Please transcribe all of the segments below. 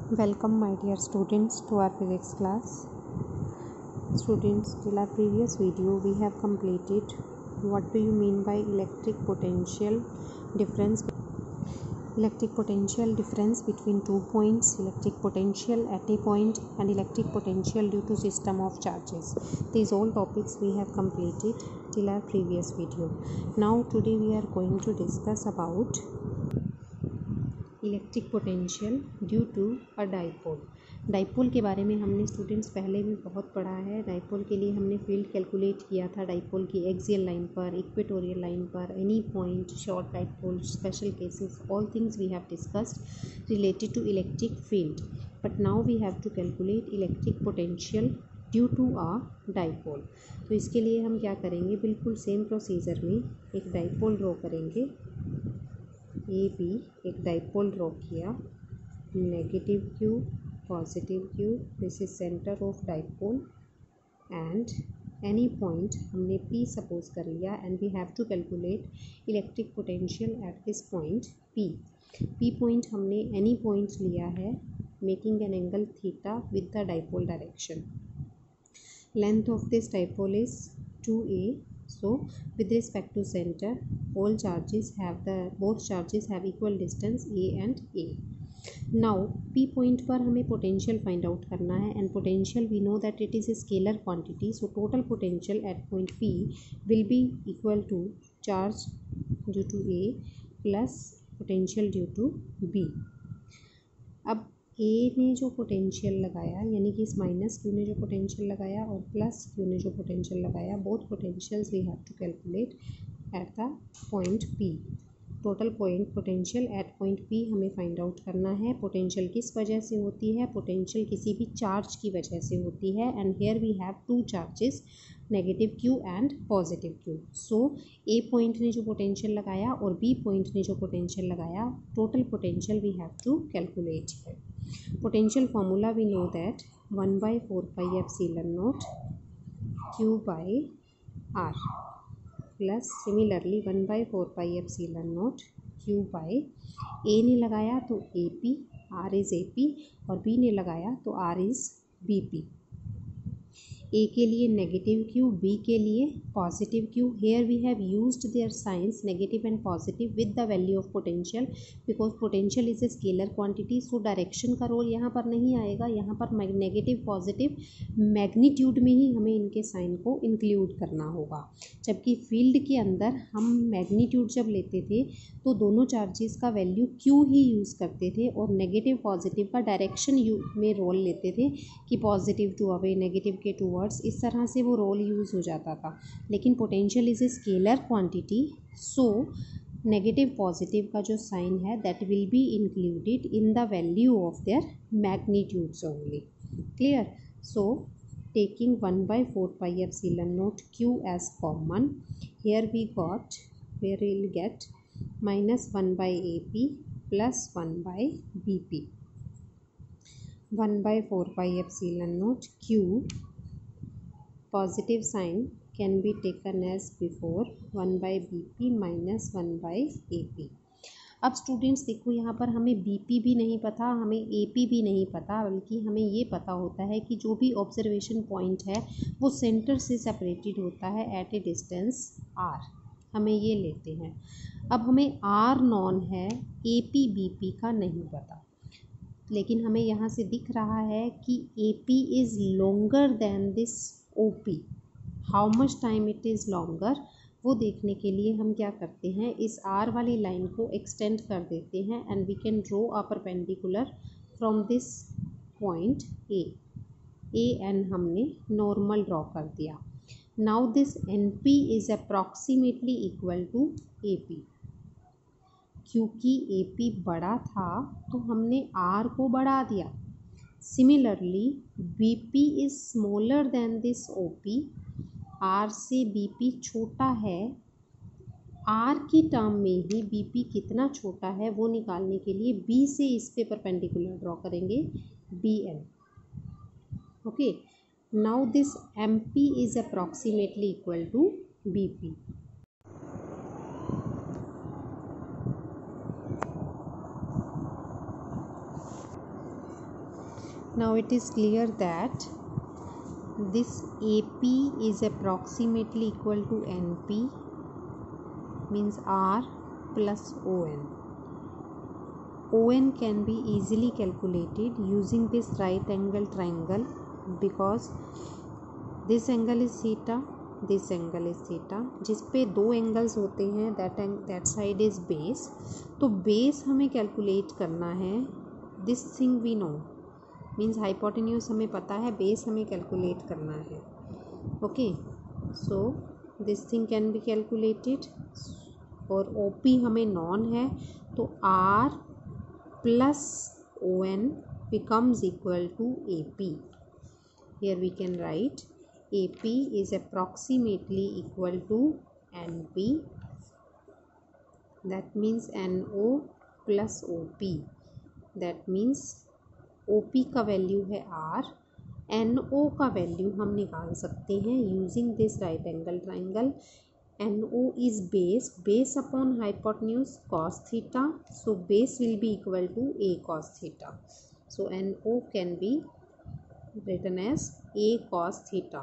Welcome my dear students to our physics class. Students, till our previous video we have completed what do you mean by electric potential difference between 2 points, electric potential at a point and electric potential due to system of charges. These all topics we have completed till our previous video. Now today we are going to discuss about electric potential due to a dipole. Dipole के बारे में हमने students पहले भी बहुत पढ़ा है. Dipole के लिए हमने फील्ड कैलकुलेट किया था डाइपोल की एक्सियल लाइन पर, इक्वेटोरियल लाइन पर, any point, short dipole, special cases, all things we have discussed related to electric field. But now we have to calculate electric potential due to a dipole. तो इसके लिए हम क्या करेंगे, बिल्कुल same procedure में एक डाइपोल ड्रॉ करेंगे. ए बी एक डाइपोल ड्रॉ किया, negative Q, positive Q, this is centre of dipole and any point हमने पी सपोज कर लिया and we have to calculate electric potential at this point P. P point हमने any point लिया है making an angle theta with the dipole direction. Length of this dipole is 2a. So with respect to center, both charges have equal distance a and a. Now P point पर हमें potential find out करना है and potential we know that it is a scalar quantity. So total potential at point P will be equal to charge due to A plus potential due to B. अब ए ने जो potential लगाया यानी कि इस minus Q ने जो potential लगाया और प्लस क्यू ने जो पोटेंशियल लगाया, both potentials we have to calculate at the point P. Total point potential at point P हमें फाइंड आउट करना है. पोटेंशियल किस वजह से होती है, पोटेंशियल किसी भी चार्ज की वजह से होती है and here we have two charges, negative Q and positive Q. So A point ने जो पोटेंशियल लगाया और बी पॉइंट ने जो पोटेंशियल लगाया, total potential we have to calculate है. Potential formula we know that 1 by 4 pi epsilon naught q by r plus similarly 1 by 4 pi epsilon naught q by a ने लगाया तो AP, r is AP और b ने लगाया तो r is BP. A के लिए नेगेटिव क्यू, B के लिए positive Q. Here we have used their signs negative and positive with the value of potential because potential is a scalar quantity. So direction का role यहाँ पर नहीं आएगा. यहाँ पर नेगेटिव पॉजिटिव मैग्नीट्यूड में ही हमें इनके साइन को इंक्लूड करना होगा. जबकि फील्ड के अंदर हम मैग्नीट्यूड जब लेते थे तो दोनों चार्जेस का वैल्यू क्यू ही यूज़ करते थे और नेगेटिव पॉजिटिव का डायरेक्शन में रोल लेते थे कि पॉजिटिव टू अवे, नेगेटिव के टू वर्ड्स, इस तरह से वो रोल यूज़ हो जाता था. लेकिन potential is a scalar quantity, so negative positive का जो साइन है that will be included in the value of their magnitudes only. Clear? So taking 1 by 4 pi epsilon naught q as common, here we will get minus 1 by AP plus 1 by BP. 1 by 4 pi epsilon naught q, positive sign can be taken as before, 1 by BP minus 1 by AP. अब students देखो, यहाँ पर हमें BP भी नहीं पता, हमें AP भी नहीं पता, बल्कि हमें ये पता होता है कि जो भी ऑब्जर्वेशन पॉइंट है वो सेंटर से सेपरेटेड होता है एट ए डिस्टेंस R. हमें ये लेते हैं. अब हमें R नॉन है, AP BP का नहीं पता, लेकिन हमें यहाँ से दिख रहा है कि AP is longer than this OP. How much time it is longer, वो देखने के लिए हम क्या करते हैं, इस R वाली लाइन को एक्सटेंड कर देते हैं and we can draw a perpendicular from this point A. N हमने नॉर्मल ड्रॉ कर दिया. Now this NP is approximately equal to AP. क्योंकि AP बड़ा था तो हमने R को बढ़ा दिया. Similarly BP is smaller than this OP. R से BP छोटा है. R की टर्म में ही BP कितना छोटा है वो निकालने के लिए B से इस पे परपेंडिकुलर ड्रॉ करेंगे, BN. Okay, now this MP is approximately equal to BP. Now it is clear that this AP is approximately equal to NP, means R plus ON. ON can be easily calculated using this right angle triangle, because this angle is theta, this angle is theta. जिस पे दो angles होते हैं that side is base. तो base हमें calculate करना है. This thing we know, means hypotenuse हमें पता है, बेस हमें कैलकुलेट करना है. Okay, so this thing can be calculated. और OP हमें नॉन है, तो R plus ON becomes equal to AP. Here we can write AP is approximately equal to NP. That means NO plus OP. That means OP का value है R, NO का value हम निकाल सकते हैं using this right angle triangle. NO is base upon hypotenuse cos theta, so base will be equal to A cos theta. So NO can be written as A cos theta.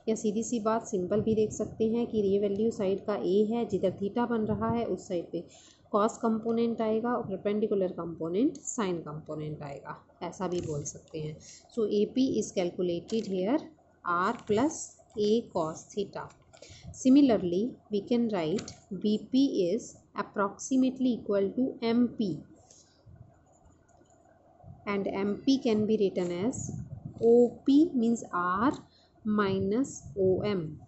या सीधी सी बात simple भी देख सकते हैं कि ये value side का A है, जिधर थीटा बन रहा है उस साइड पे कॉस कंपोनेंट आएगा और परपेंडिकुलर कंपोनेंट साइन कंपोनेंट आएगा, ऐसा भी बोल सकते हैं. So AP is calculated here R plus A cos theta. Similarly, we can write BP is approximately equal to MP, and MP can be written as OP, means R minus OM.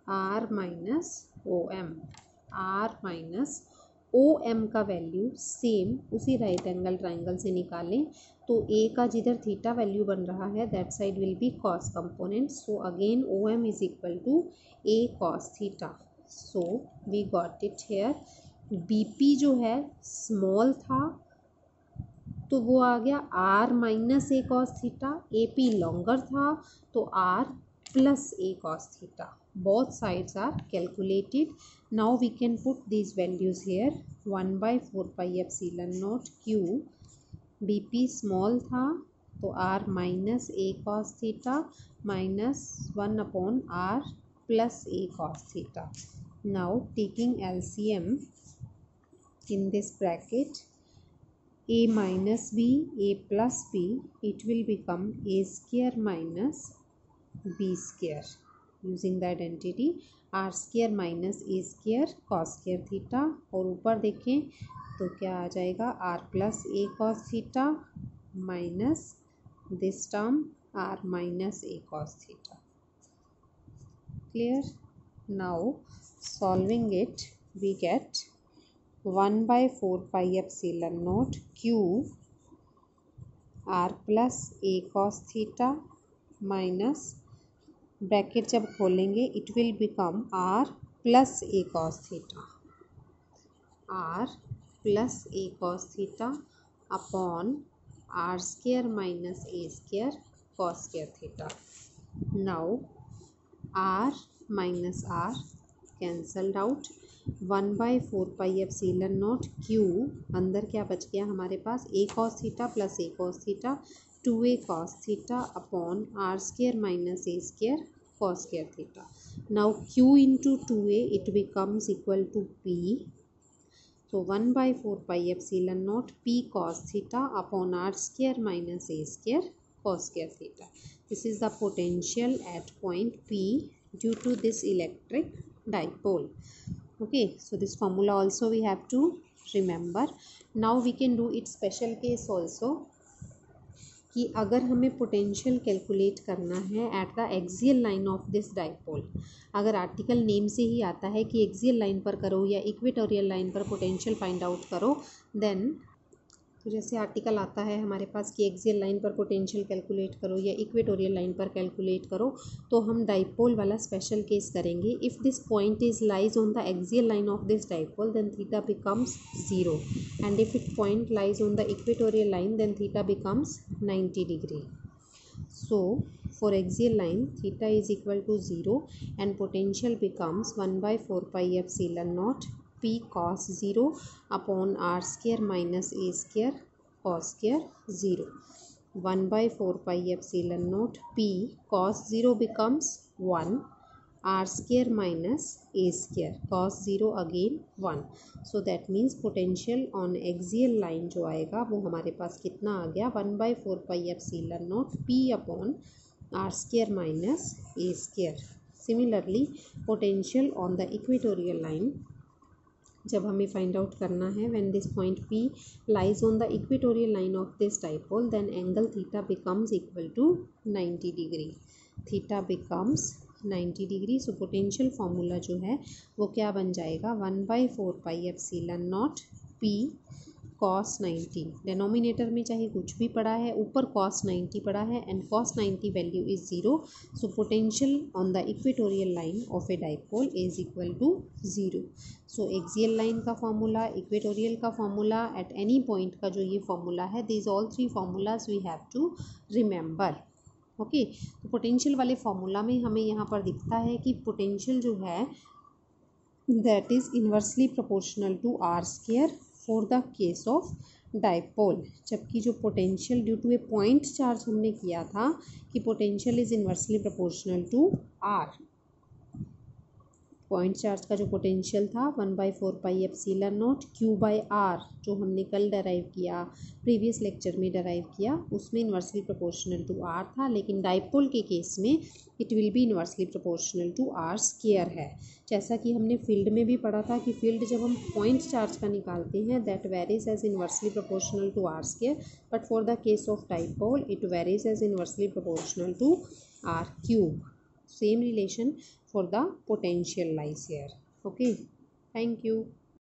R minus OM. R minus OM का value same उसी right angle triangle से निकालें, तो A का जिधर theta value बन रहा है that side will be cos component. So again OM is equal to A cos theta. So we got it here. BP जो है स्मॉल था तो वो आ गया R minus A cos theta. AP longer था तो R plus A cos theta. Both sides are calculated. Now we can put these values here. 1 by 4 pi epsilon naught Q. BP small था तो R minus A cos theta minus 1 upon R plus A cos theta. Now taking LCM in this bracket, A minus B, A plus B, it will become A square minus B square. Using the identity R square minus A square cos square theta. और ऊपर देखें तो क्या आ जाएगा, R plus A cos theta minus this term R minus A cos theta. Clear? Now solving it, we get 1 by 4 pi epsilon naught Q R plus A cos theta minus bracket जब खोलेंगे it will become R plus A cos theta. R plus A cos theta upon R square minus A square cos square theta. Now R minus R cancelled out. 1 by 4 pi epsilon not Q, अंदर क्या बच गया हमारे पास, A cos theta plus A cos theta 2A cos theta upon R square minus A square cos square theta. Now Q into 2A, it becomes equal to P. So 1 by 4 pi epsilon naught P cos theta upon R square minus A square cos square theta. This is the potential at point P due to this electric dipole. Okay, so this formula also we have to remember. Now we can do its special case also, कि अगर हमें potential calculate करना है at the axial line of this dipole. अगर article name से ही आता है कि एक्सियल लाइन पर करो या इक्वेटोरियल लाइन पर पोटेंशियल फाइंड आउट करो, देन तो जैसे आर्टिकल आता है हमारे पास कि एक्सियल लाइन पर पोटेंशियल कैलकुलेट करो या इक्वेटोरियल लाइन पर कैलकुलेट करो, तो हम डाइपोल वाला स्पेशल केस करेंगे. If this point is lies on the axial line of this dipole then theta becomes 0, and if it point lies on the equatorial line then theta becomes 90 degree. So for axial line theta is equal to 0 and potential becomes 1 by 4 pi epsilon naught P cos 0 upon R square minus A square cos square 0. 1/4 pi epsilon naught p cos 0 becomes 1 r square minus a square, cos 0 again 1. So that means potential on axial line जो आएगा वो हमारे पास कितना आ गया 1/4 pi epsilon naught p upon r square minus a square. Similarly potential on the equatorial line जब हमें find out करना है when this point P lies on the equatorial line of this dipole then angle theta becomes equal to 90 degree. Theta becomes 90 degree. So potential formula जो है वो क्या बन जाएगा 1/4 pi epsilon naught P cos 90. Denominator में चाहे कुछ भी पड़ा है, ऊपर cos 90 पड़ा है and cos 90 value is 0. So potential on the equatorial line of a dipole is equal to 0. So axial line का फार्मूला, इक्वेटोरियल का फार्मूला, एट एनी पॉइंट का जो ये फार्मूला है, these all three formulas we have to remember. Okay, तो potential वाले formula में हमें यहाँ पर दिखता है कि पोटेंशियल जो है that is inversely proportional to R square for the case of dipole. जबकि जो potential due to a point charge हमने किया था कि potential is inversely proportional to R. Point charge का जो पोटेंशियल था 1/4 pi epsilon naught Q/R जो हमने कल डराइव किया, प्रीवियस लेक्चर में डराइव किया, उसमें इन्वर्सली प्रोपोर्शनल टू R था. लेकिन डाइपोल के केस में it will be inversely proportional to R square है. जैसा कि हमने फील्ड में भी पढ़ा था कि फील्ड जब हम पॉइंट चार्ज का निकालते हैं that varies as inversely proportional to R square, but for the case of dipole it varies as inversely proportional to R cube. Same relation for the potential lies here. Okay, thank you.